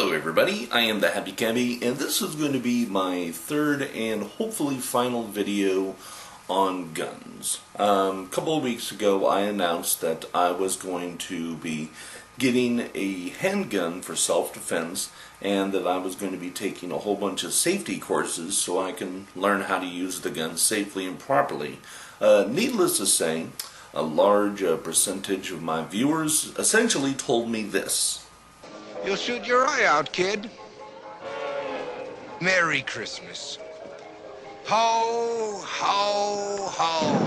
Hello everybody, I am the HappyCabbie, and this is going to be my third and hopefully final video on guns. A couple of weeks ago I announced that I was going to be getting a handgun for self-defense and that I was going to be taking a whole bunch of safety courses so I can learn how to use the gun safely and properly. Needless to say, a large percentage of my viewers essentially told me this. You'll shoot your eye out, kid. Merry Christmas. Ho, ho, ho.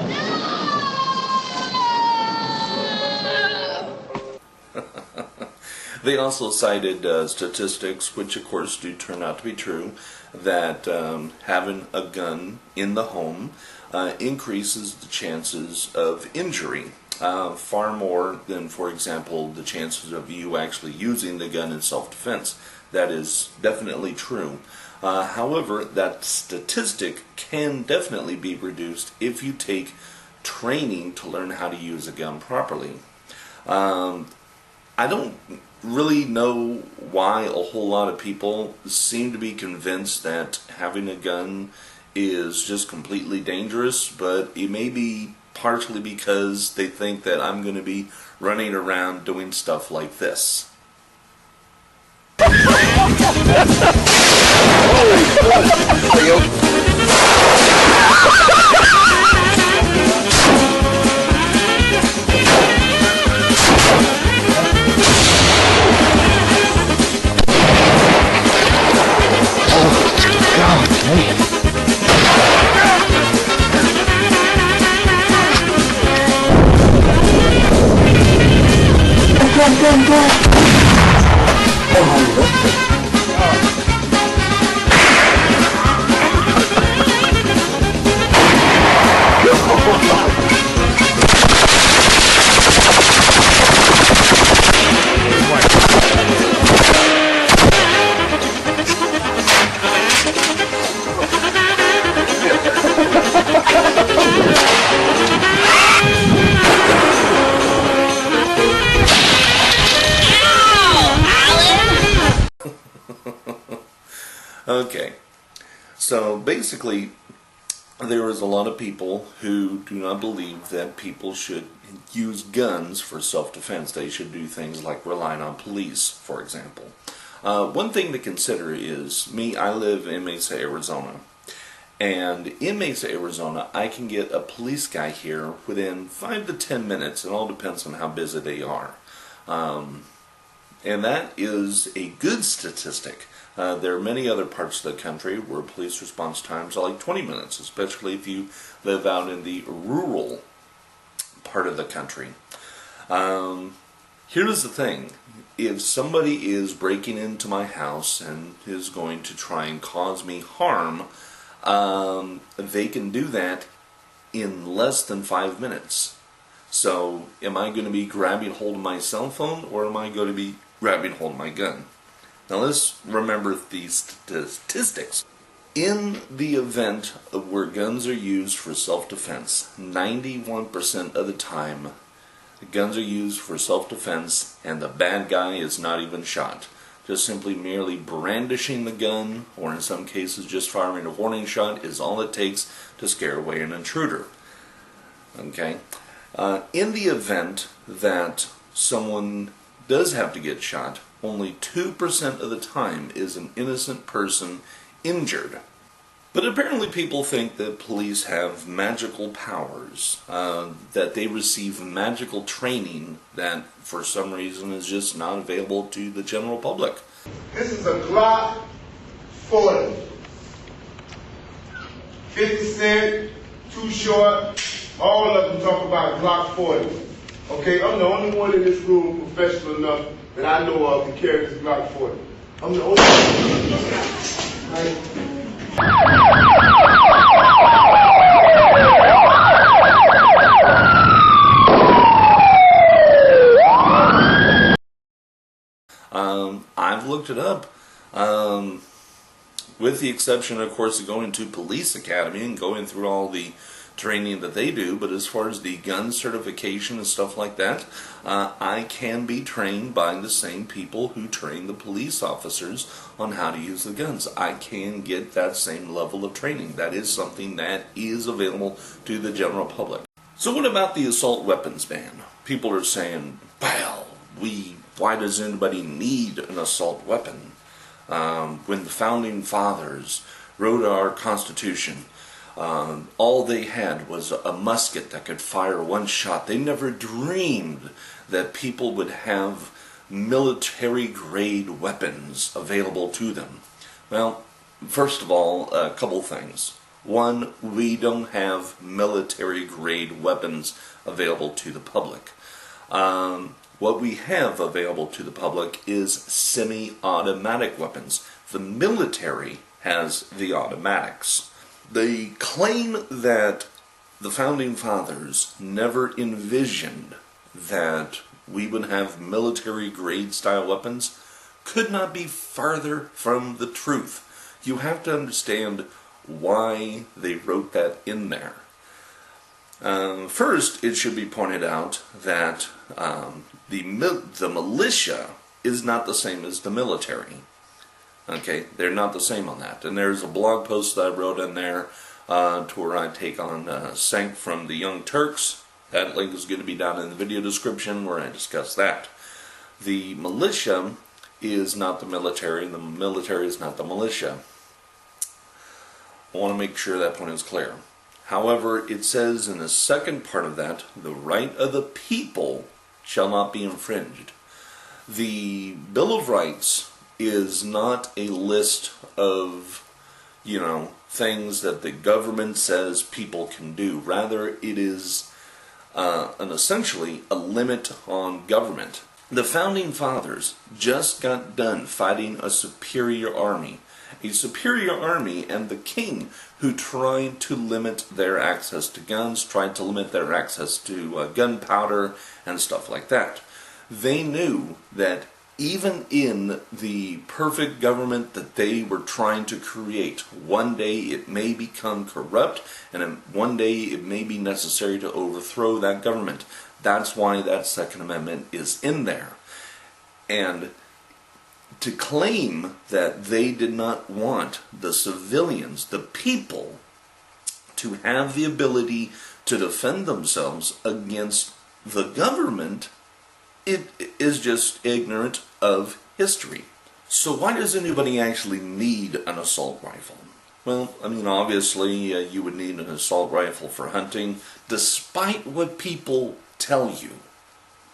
They also cited statistics, which of course do turn out to be true, that having a gun in the home increases the chances of injury. Far more than, for example, the chances of you actually using the gun in self-defense. That is definitely true. However, that statistic can definitely be reduced if you take training to learn how to use a gun properly. I don't really know why a whole lot of people seem to be convinced that having a gun is just completely dangerous, but it may be partially because they think that I'm going to be running around doing stuff like this. Okay, so basically there is a lot of people who do not believe that people should use guns for self-defense. They should do things like relying on police, for example. One thing to consider is, I live in Mesa, Arizona. And in Mesa, Arizona, I can get a police guy here within 5 to 10 minutes. It all depends on how busy they are. And that is a good statistic. There are many other parts of the country where police response times are like 20 minutes, especially if you live out in the rural part of the country. Here's the thing. If somebody is breaking into my house and is going to try and cause me harm, they can do that in less than 5 minutes. So, am I going to be grabbing hold of my cell phone, or am I going to be grabbing hold of my gun? Now let's remember these statistics. In the event of where guns are used for self-defense, 91% of the time, the guns are used for self-defense and the bad guy is not even shot. Just simply merely brandishing the gun, or in some cases just firing a warning shot, is all it takes to scare away an intruder. Okay? In the event that someone does have to get shot, only 2% of the time is an innocent person injured. But apparently people think that police have magical powers, that they receive magical training that for some reason is just not available to the general public. This is a Glock 40. 50 Cent, Too Short, all of them talk about Glock 40. Okay, I'm the only one in this room professional enough that I know of to carry this Glock 40. I'm the only one. Right? I've looked it up. With the exception, of course, of going to police academy and going through all the training that they do, but as far as the gun certification and stuff like that, I can be trained by the same people who train the police officers on how to use the guns. I can get that same level of training. That is something that is available to the general public. So what about the assault weapons ban? People are saying, well, why does anybody need an assault weapon? When the founding fathers wrote our Constitution, all they had was a musket that could fire one shot. They never dreamed that people would have military-grade weapons available to them. Well, first of all, a couple things. One, we don't have military-grade weapons available to the public. What we have available to the public is semi-automatic weapons. The military has the automatics. They claim that the Founding Fathers never envisioned that we would have military-grade style weapons could not be farther from the truth. You have to understand why they wrote that in there. First, it should be pointed out that the militia is not the same as the military. Okay, they're not the same on that. And there's a blog post that I wrote in there to where I take on Sank from TheYoungTurks. That link is going to be down in the video description where I discuss that. The militia is not the military, and the military is not the militia. I want to make sure that point is clear. However, it says in the second part of that, the right of the people shall not be infringed. The Bill of Rights is not a list of, things that the government says people can do. Rather, it is essentially a limit on government. The Founding Fathers just got done fighting a superior army. A superior army and the king who tried to limit their access to guns, tried to limit their access to gunpowder and stuff like that. They knew that even in the perfect government that they were trying to create, one day it may become corrupt, and one day it may be necessary to overthrow that government. That's why that Second Amendment is in there. And to claim that they did not want the civilians, the people, to have the ability to defend themselves against the government, it is just ignorant of history. So why does anybody actually need an assault rifle? Well, obviously you would need an assault rifle for hunting, despite what people tell you.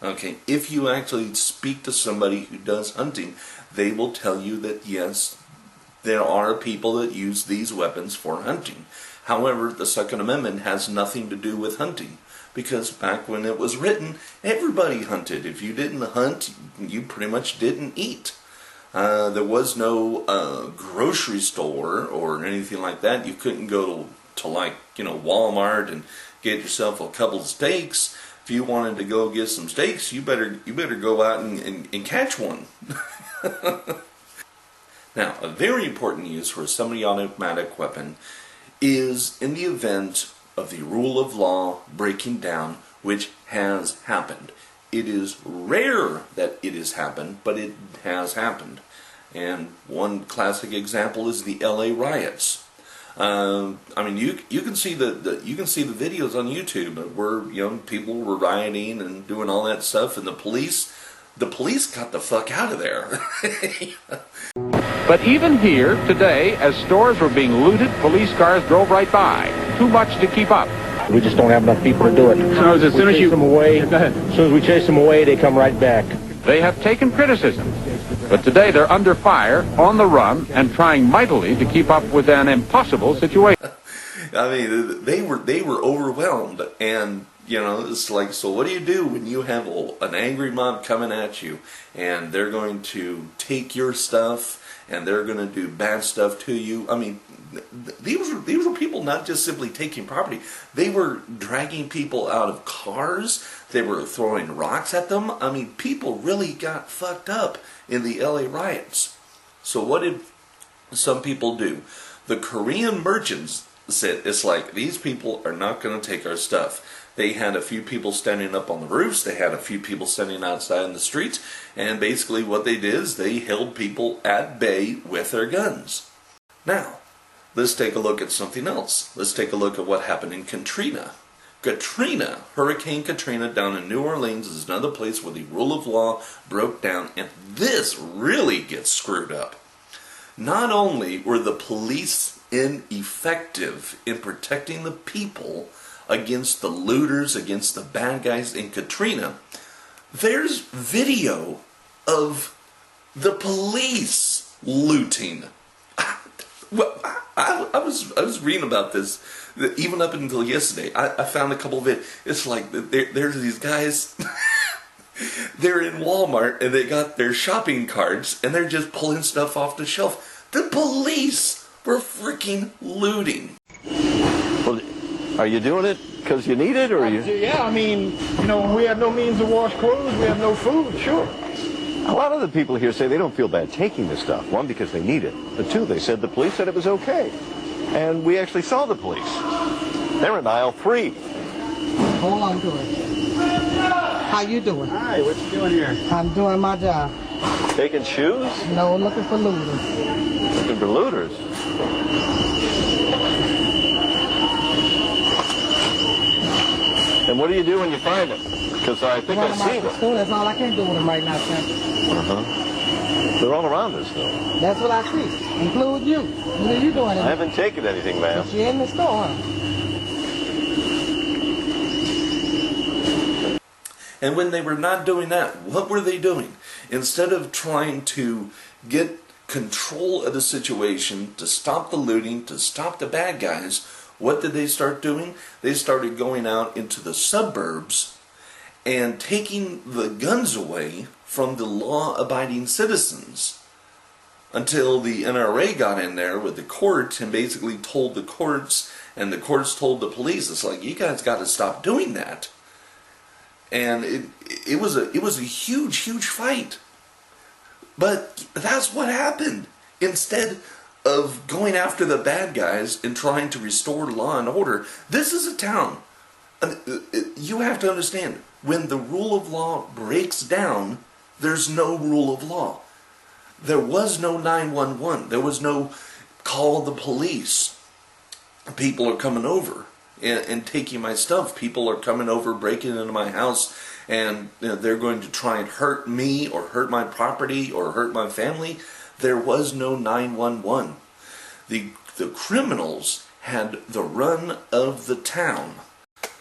Okay, if you actually speak to somebody who does hunting, they will tell you that yes, there are people that use these weapons for hunting. However, the Second Amendment has nothing to do with hunting, because back when it was written, everybody hunted. If you didn't hunt, you pretty much didn't eat. There was no grocery store or anything like that. You couldn't go to Walmart and get yourself a couple of steaks. If you wanted to go get some steaks, you better go out and catch one. Now, a very important use for a semi-automatic weapon is in the event of the rule of law breaking down, which has happened. It is rare that it has happened, but it has happened. And one classic example is the LA riots. You can see the videos on YouTube where people were rioting and doing all that stuff, and the police got the fuck out of there. But even here today, as stores were being looted, police cars drove right by. Too much to keep up. We just don't have enough people to do it. So as soon as you them away, go ahead. As soon as we chase them away, they come right back. They have taken criticism, but today they're under fire, on the run, and trying mightily to keep up with an impossible situation. They were overwhelmed, and it's like, so what do you do when you have an angry mob coming at you, and they're going to take your stuff, and they're going to do bad stuff to you? These were people not just simply taking property. They were dragging people out of cars. They were throwing rocks at them. People really got fucked up in the LA riots. So what did some people do? The Korean merchants said, it's like, these people are not going to take our stuff. They had a few people standing up on the roofs. They had a few people standing outside in the streets. And basically what they did is they held people at bay with their guns. Now, let's take a look at something else. Let's take a look at what happened in Katrina. Hurricane Katrina down in New Orleans is another place where the rule of law broke down. And this really gets screwed up. Not only were the police ineffective in protecting the people against the looters, against the bad guys in Katrina, there's video of the police looting. Well, I was reading about this even up until yesterday. I found a couple of it. It's like there's these guys. They're in Walmart and they got their shopping carts and they're just pulling stuff off the shelf. The police were freaking looting. Well, are you doing it because you need it, or you? Yeah, I mean, you know, we have no means to wash clothes, we have no food, sure. A lot of the people here say they don't feel bad taking this stuff. One, because they need it. But two, they said the police said it was okay. And we actually saw the police. They're in aisle 3. Hold on to it. How you doing? Hi, what you doing here? I'm doing my job. Taking shoes? No, looking for looters. Looking for looters. And what do you do when you find them? Because I think I've seen them. School, that's all I can do with them right now, sir. They're all around us, though. That's what I see. Include you. What are you doing? I haven't taken anything, ma'am. But you're in the store, huh? And when they were not doing that, what were they doing? Instead of trying to get control of the situation, to stop the looting, to stop the bad guys, what did they start doing? They started going out into the suburbs and taking the guns away from the law-abiding citizens, until the NRA got in there with the court and basically told the courts, and the courts told the police, it's like, you guys got to stop doing that. And it was a huge fight. But that's what happened. Instead of going after the bad guys and trying to restore law and order, this is a town. You have to understand, when the rule of law breaks down, there's no rule of law. There was no 911. There was no call the police. People are coming over and taking my stuff. People are coming over, breaking into my house, and they're going to try and hurt me or hurt my property or hurt my family. There was no 911. The criminals had the run of the town.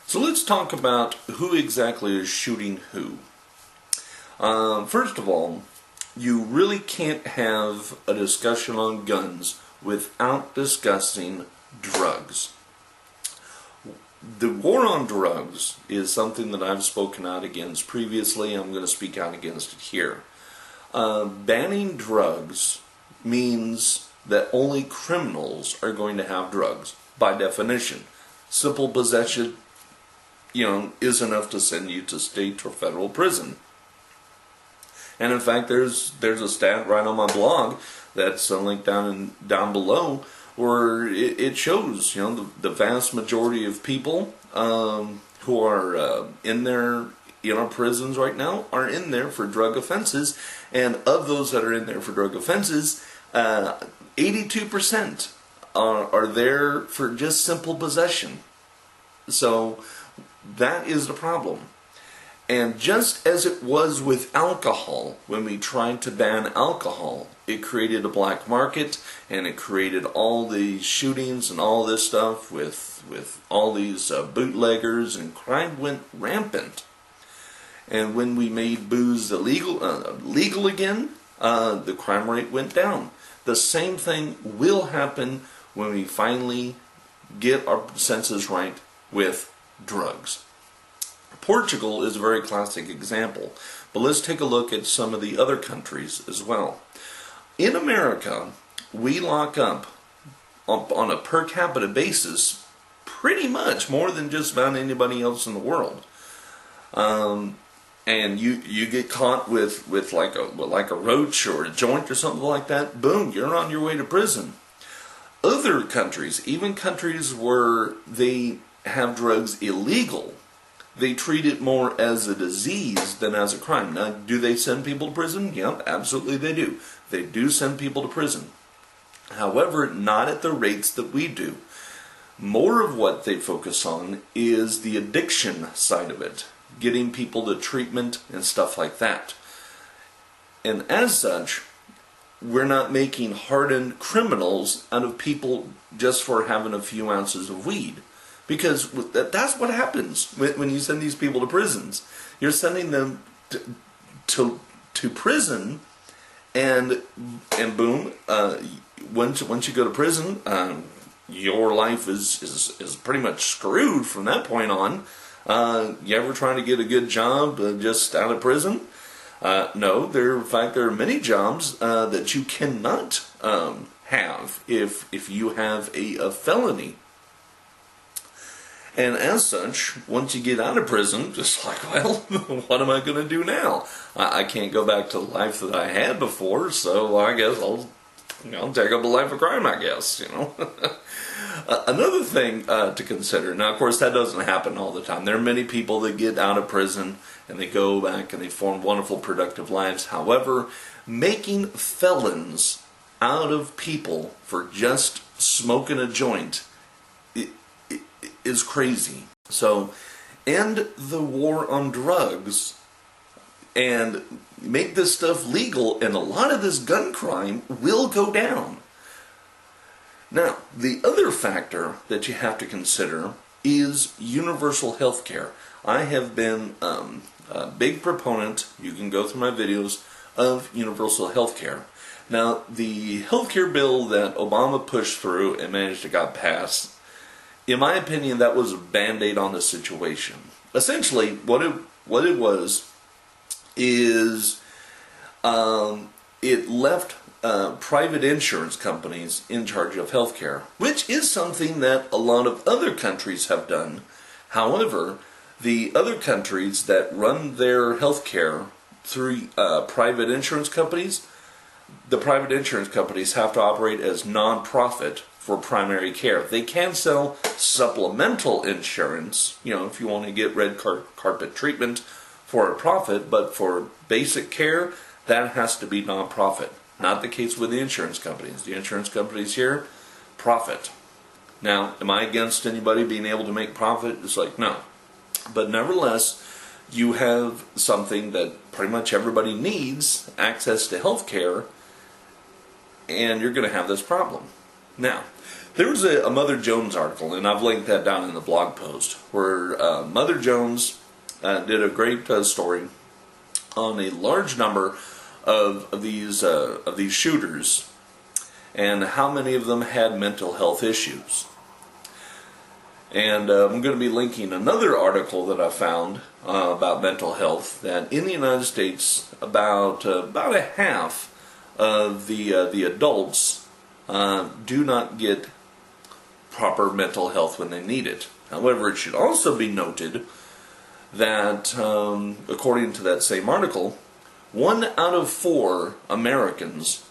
So let's talk about who exactly is shooting who. First of all, you really can't have a discussion on guns without discussing drugs. The war on drugs is something that I've spoken out against previously. I'm going to speak out against it here. Banning drugs means that only criminals are going to have drugs, by definition. Simple possession, is enough to send you to state or federal prison. And in fact, there's a stat right on my blog that's a link down below, where it shows, the vast majority of people who are in our prisons right now are in there for drug offenses, and of those that are in there for drug offenses, 82% are there for just simple possession. So that is the problem. And just as it was with alcohol, when we tried to ban alcohol, it created a black market, and it created all these shootings and all this stuff with all these bootleggers, and crime went rampant. And when we made booze legal again, the crime rate went down. The same thing will happen when we finally get our senses right with drugs. Portugal is a very classic example, but let's take a look at some of the other countries as well. In America, we lock up on a per capita basis pretty much more than just about anybody else in the world. And you get caught with like a roach or a joint or something like that, boom, you're on your way to prison. other countries, even countries where they have drugs illegal, they treat it more as a disease than as a crime. Now, do they send people to prison? Yep, absolutely they do. They do send people to prison. However, not at the rates that we do. More of what they focus on is the addiction side of it, getting people to treatment and stuff like that. And as such, we're not making hardened criminals out of people just for having a few ounces of weed. Because that's what happens when you send these people to prisons. You're sending them to prison, and boom, once you go to prison, your life is pretty much screwed from that point on. You ever trying to get a good job just out of prison? No, in fact, there are many jobs that you cannot have if you have a felony. And as such, once you get out of prison, just like, well, what am I going to do now? I can't go back to the life that I had before, so I guess I'll take up a life of crime, I guess, Another thing to consider, now of course that doesn't happen all the time. There are many people that get out of prison and they go back and they form wonderful, productive lives. However, making felons out of people for just smoking a joint is crazy. So, end the war on drugs and make this stuff legal, and a lot of this gun crime will go down. Now, the other factor that you have to consider is universal health care. I have been a big proponent, you can go through my videos, of universal health care. Now, the health care bill that Obama pushed through and managed to get passed, in my opinion, that was a band-aid on the situation. Essentially, what it was is it left private insurance companies in charge of healthcare, which is something that a lot of other countries have done. However, the other countries that run their healthcare through private insurance companies, the private insurance companies have to operate as non-profit for primary care. They can sell supplemental insurance, if you want to get red carpet treatment for a profit, but for basic care, that has to be non-profit. Not the case with the insurance companies. The insurance companies here, profit. Now, am I against anybody being able to make profit? It's like, no. But nevertheless, you have something that pretty much everybody needs, access to health care, and you're going to have this problem. Now, there was a Mother Jones article, and I've linked that down in the blog post, where Mother Jones did a great story on a large number of these shooters and how many of them had mental health issues. And I'm going to be linking another article that I found about mental health, that in the United States about a half of the adults do not get proper mental health when they need it. However, it should also be noted that, according to that same article, 1 out of 4 Americans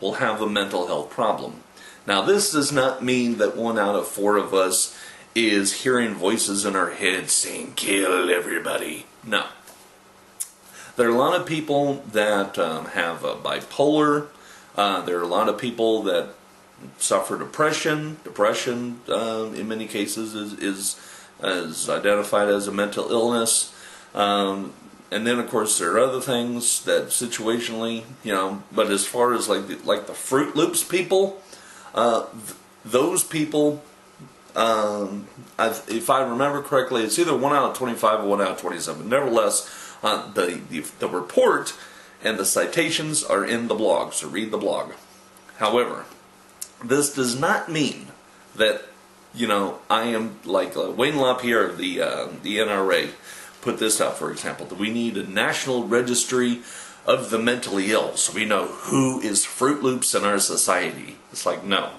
will have a mental health problem. Now, this does not mean that 1 out of 4 of us is hearing voices in our heads saying, kill everybody. No. There are a lot of people that have bipolar. There are a lot of people that suffer depression. Depression, in many cases, is identified as a mental illness. And then, of course, there are other things that situationally, but as far as like the Fruit Loops people, those people, if I remember correctly, it's either 1 out of 25 or 1 out of 27. Nevertheless, the report and the citations are in the blog, so read the blog. However, this does not mean that, I am like Wayne LaPierre of the NRA put this out, for example, that we need a national registry of the mentally ill so we know who is Fruit Loops in our society. It's like, no.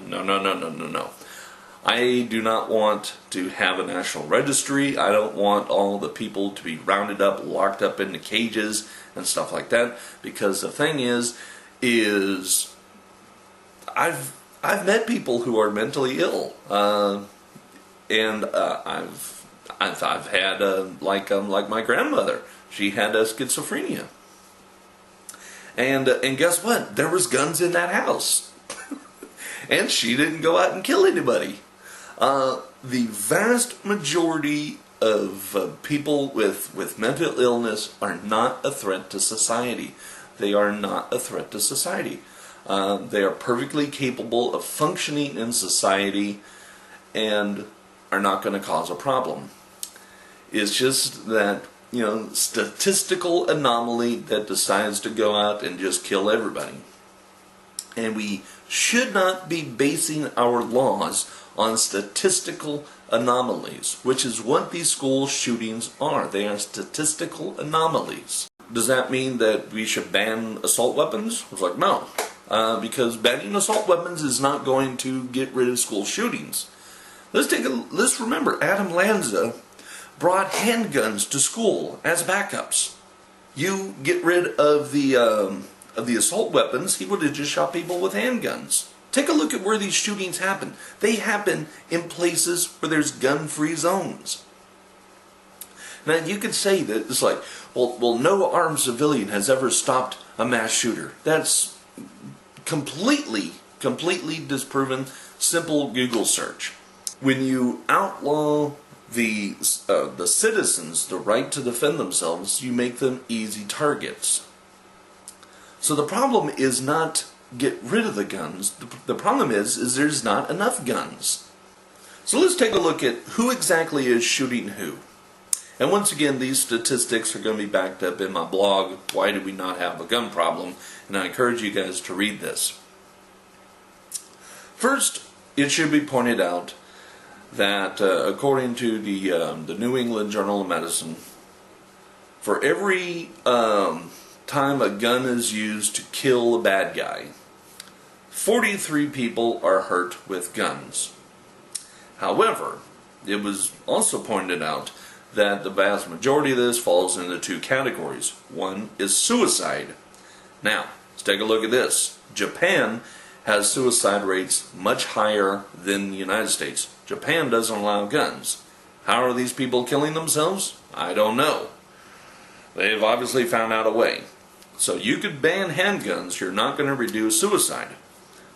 I do not want to have a national registry. I don't want all the people to be rounded up, locked up into cages and stuff like that, because the thing is I've I've met people who are mentally ill, and I've had like my grandmother. She had schizophrenia, and guess what? There was guns in that house, and she didn't go out and kill anybody. The vast majority of people with mental illness are not a threat to society. They are not a threat to society. They are perfectly capable of functioning in society and are not going to cause a problem. It's just that, statistical anomaly that decides to go out and just kill everybody. And we should not be basing our laws on statistical anomalies, which is what these school shootings are. They are statistical anomalies. Does that mean that we should ban assault weapons? It's like, no. Because banning assault weapons is not going to get rid of school shootings. Let's remember, Adam Lanza brought handguns to school as backups. You get rid of the assault weapons, he would have just shot people with handguns. Take a look at where these shootings happen. They happen in places where there's gun-free zones. Now you could say that it's like, well, no armed civilian has ever stopped a mass shooter. That's completely disproven. Simple Google search. When you outlaw the citizens the right to defend themselves, you make them easy targets. So the problem is not get rid of the guns. The problem is there's not enough guns. So let's take a look at who exactly is shooting who. And once again, these statistics are going to be backed up in my blog, Why Do We Not Have a Gun Problem? And I encourage you guys to read this. First, it should be pointed out that according to the New England Journal of Medicine, for every time a gun is used to kill a bad guy, 43 people are hurt with guns. However, it was also pointed out that the vast majority of this falls into two categories. One is suicide. Now, let's take a look at this. Japan has suicide rates much higher than the United States. Japan doesn't allow guns. How are these people killing themselves? I don't know. They've obviously found out a way. So you could ban handguns, you're not going to reduce suicide.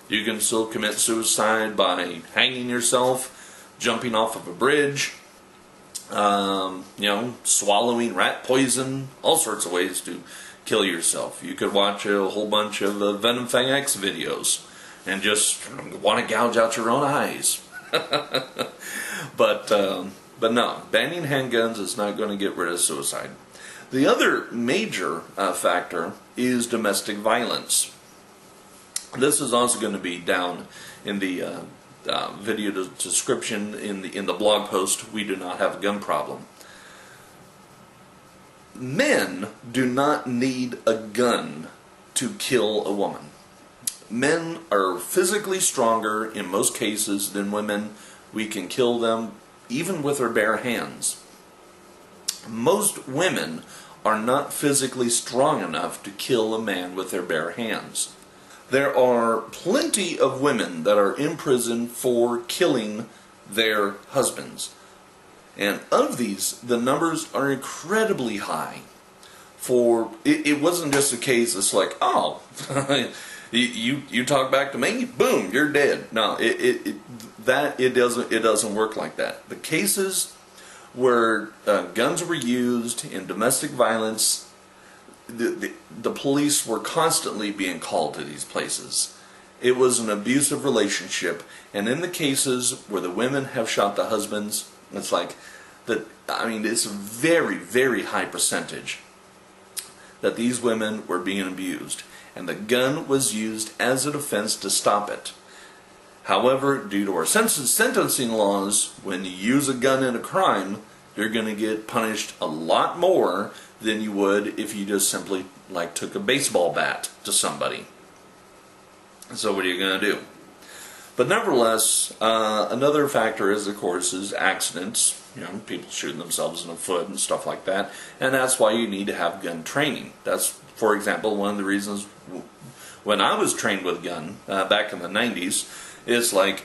You can still commit suicide by hanging yourself, jumping off of a bridge, swallowing rat poison, all sorts of ways to kill yourself. You could watch a whole bunch of Venom Fang X videos and just want to gouge out your own eyes. But no, banning handguns is not going to get rid of suicide. The other major factor is domestic violence. This is also going to be down in the video description in the blog post, We Do Not Have a Gun Problem. Men do not need a gun to kill a woman. Men are physically stronger in most cases than women. We can kill them even with our bare hands. Most women are not physically strong enough to kill a man with their bare hands. There are plenty of women that are in prison for killing their husbands. And of these, the numbers are incredibly high. It wasn't just a case, it's like, oh, you talk back to me, boom, you're dead. No, it doesn't work like that. The cases where guns were used in domestic violence, the police were constantly being called to these places. It was an abusive relationship, and in the cases where the women have shot the husbands, it's like it's a very, very high percentage that these women were being abused, and the gun was used as a defense to stop it. However, due to our sentencing laws, when you use a gun in a crime, you're going to get punished a lot more than you would if you just simply took a baseball bat to somebody. So what are you going to do? But nevertheless, another factor is, of course, is accidents. People shooting themselves in the foot and stuff like that. And that's why you need to have gun training. That's, for example, one of the reasons when I was trained with a gun back in the 90s, It's like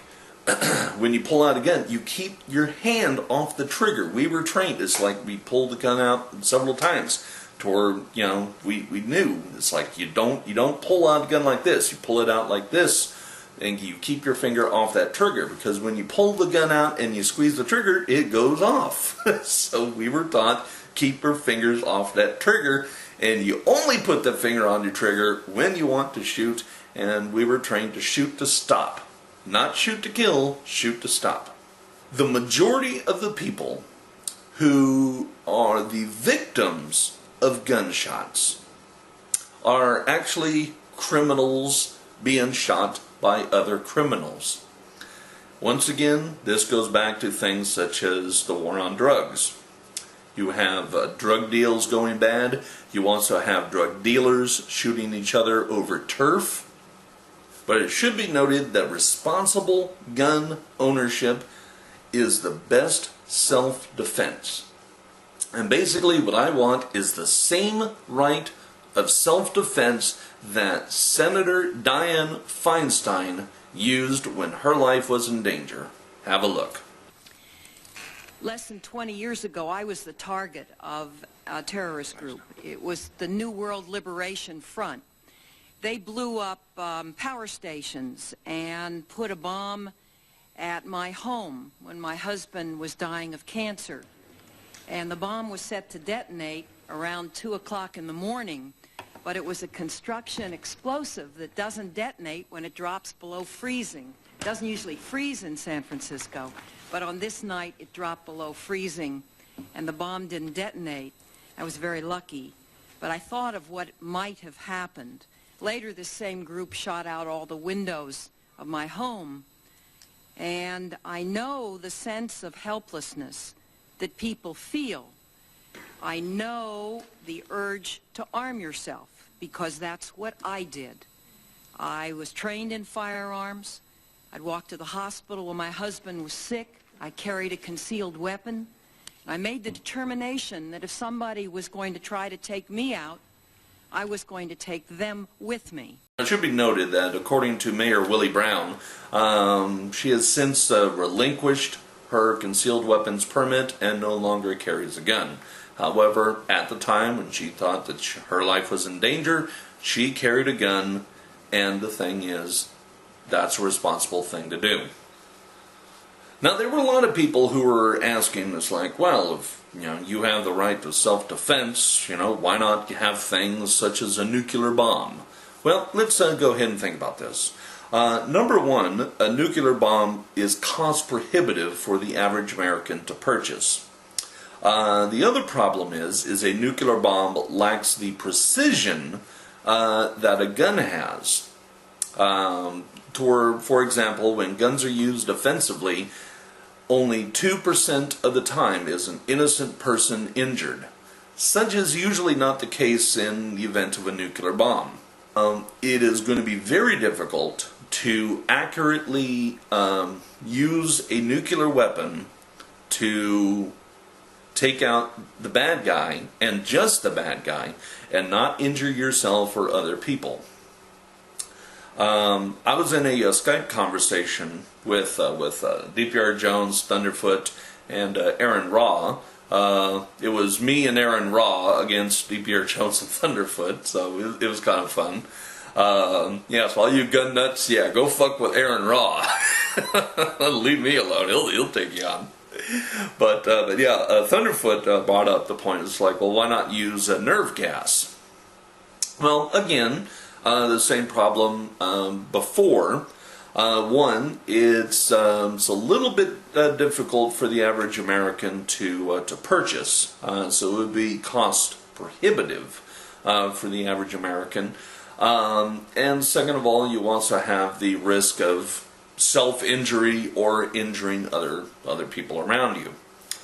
when you pull out a gun, you keep your hand off the trigger. We were trained. It's like we pulled the gun out several times to where, you know, we knew. It's like you don't pull out a gun like this. You pull it out like this, and you keep your finger off that trigger, because when you pull the gun out and you squeeze the trigger, it goes off. So we were taught, keep your fingers off that trigger, and you only put the finger on your trigger when you want to shoot, and we were trained to shoot to stop. Not shoot to kill, shoot to stop. The majority of the people who are the victims of gunshots are actually criminals being shot by other criminals. Once again, this goes back to things such as the war on drugs. You have drug deals going bad. You also have drug dealers shooting each other over turf. But it should be noted that responsible gun ownership is the best self-defense. And basically what I want is the same right of self-defense that Senator Dianne Feinstein used when her life was in danger. Have a look. Less than 20 years ago, I was the target of a terrorist group. It was the New World Liberation Front. They blew up power stations and put a bomb at my home when my husband was dying of cancer. And the bomb was set to detonate around 2 o'clock in the morning, but it was a construction explosive that doesn't detonate when it drops below freezing. It doesn't usually freeze in San Francisco, but on this night it dropped below freezing and the bomb didn't detonate. I was very lucky, but I thought of what might have happened. Later, this same group shot out all the windows of my home, and I know the sense of helplessness that people feel. I know the urge to arm yourself, because that's what I did. I was trained in firearms. I'd walk to the hospital when my husband was sick. I carried a concealed weapon. I made the determination that if somebody was going to try to take me out, I was going to take them with me. It should be noted that according to Mayor Willie Brown, she has since relinquished her concealed weapons permit and no longer carries a gun. However, at the time when she thought that her life was in danger, she carried a gun, and the thing is, that's a responsible thing to do. Now, there were a lot of people who were asking this, like, well, if you have the right to self-defense, why not have things such as a nuclear bomb? Well, let's go ahead and think about this. Number one, a nuclear bomb is cost prohibitive for the average American to purchase. The other problem is a nuclear bomb lacks the precision that a gun has. For example, when guns are used offensively, only 2% of the time is an innocent person injured. Such is usually not the case in the event of a nuclear bomb. It is going to be very difficult to accurately use a nuclear weapon to take out the bad guy, and just the bad guy, and not injure yourself or other people. I was in a Skype conversation with DPR Jones, Thunderfoot, and Aaron Raw. It was me and Aaron Raw against DPR Jones and Thunderfoot, so it was kind of fun. Yeah, so all you gun nuts, yeah, go fuck with Aaron Raw. Leave me alone, he'll take you on. But yeah, Thunderfoot brought up the point. It's like, well, why not use nerve gas? Well, again, the same problem before. One, it's a little bit difficult for the average American to purchase, so it would be cost prohibitive for the average American. And second of all, you also have the risk of self-injury or injuring other people around you.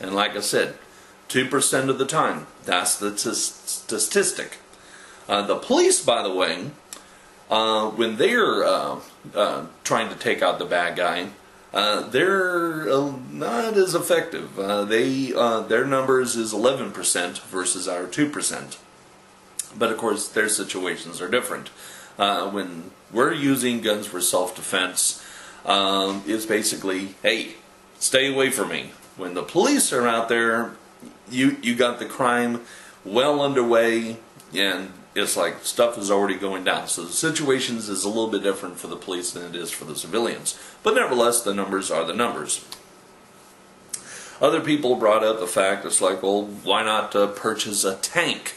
And like I said, 2% of the time, that's the statistic. The police, by the way, when they're trying to take out the bad guy, they're not as effective. Their numbers is 11% versus our 2%. But of course, their situations are different. When we're using guns for self-defense, is basically, hey, stay away from me. When the police are out there, you got the crime well underway, and it's like stuff is already going down. So the situations is a little bit different for the police than it is for the civilians. But nevertheless, the numbers are the numbers. Other people brought up the fact, it's like, well, why not purchase a tank?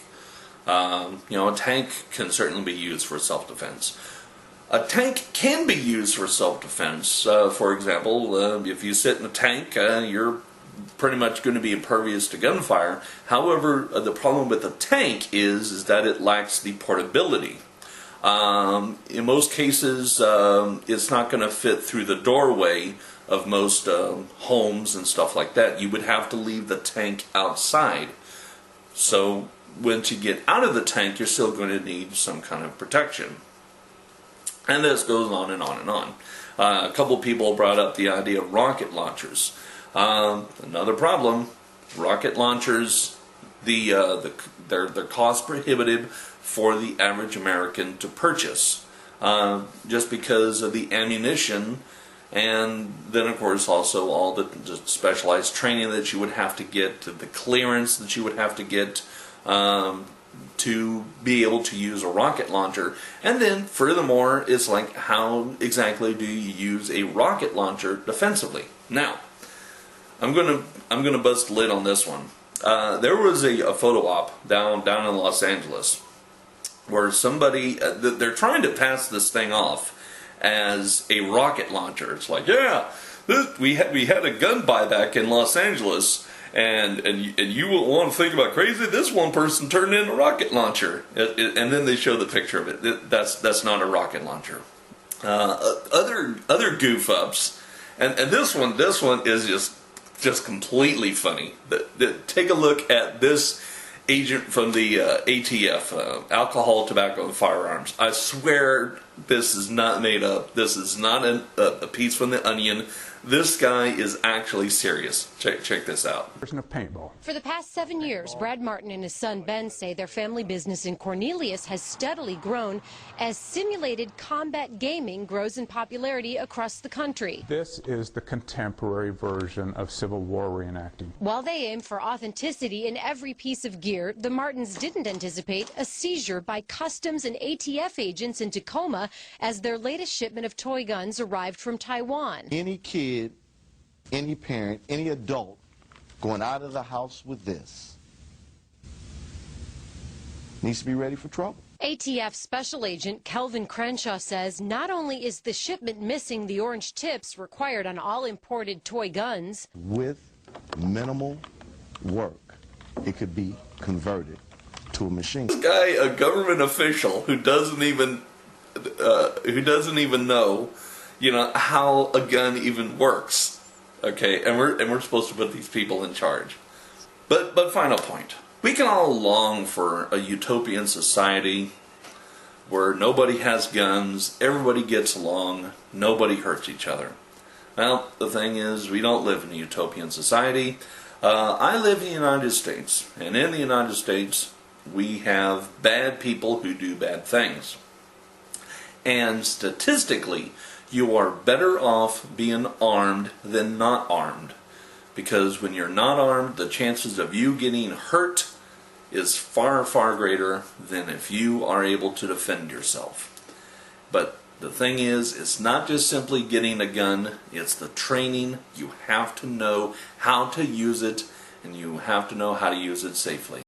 A tank can certainly be used for self-defense. A tank can be used for self-defense. For example, if you sit in a tank, you're pretty much going to be impervious to gunfire. However, the problem with the tank is that it lacks the portability. In most cases, it's not going to fit through the doorway of most homes and stuff like that. You would have to leave the tank outside. So once you get out of the tank, you're still going to need some kind of protection. And this goes on and on and on. A couple people brought up the idea of rocket launchers. Another problem, rocket launchers, they're cost prohibitive for the average American to purchase, just because of the ammunition, and then of course also all the specialized training that you would have to get, the clearance that you would have to get to be able to use a rocket launcher. And then furthermore, it's like, how exactly do you use a rocket launcher defensively? Now, I'm gonna bust the lid on this one. There was a photo op down in Los Angeles where somebody they're trying to pass this thing off as a rocket launcher. It's like, yeah, we had a gun buyback in Los Angeles, and you will want to think about crazy. This one person turned in a rocket launcher, and then they show the picture of it. That's not a rocket launcher. Other goof ups, and this one is just completely funny. Take a look at this agent from the ATF, alcohol, tobacco, and firearms. I swear this is not made up. This is not a piece from the Onion. This guy is actually serious. Check this out. Of paintball. For the past 7 years, Brad Martin and his son Ben say their family business in Cornelius has steadily grown as simulated combat gaming grows in popularity across the country. This is the contemporary version of Civil War reenacting. While they aim for authenticity in every piece of gear, the Martins didn't anticipate a seizure by Customs and ATF agents in Tacoma as their latest shipment of toy guns arrived from Taiwan. Any kid, any parent, any adult going out of the house with this needs to be ready for trouble. ATF Special Agent Kelvin Crenshaw says not only is the shipment missing the orange tips required on all imported toy guns, with minimal work, it could be converted to a machine. This guy, a government official who doesn't even know, how a gun even works. Okay, and we're supposed to put these people in charge. But final point. We can all long for a utopian society where nobody has guns, everybody gets along, nobody hurts each other. Well, the thing is, we don't live in a utopian society. I live in the United States, and in the United States, we have bad people who do bad things. And statistically, you are better off being armed than not armed. Because when you're not armed, the chances of you getting hurt is far, far greater than if you are able to defend yourself. But the thing is, it's not just simply getting a gun, it's the training. You have to know how to use it, and you have to know how to use it safely.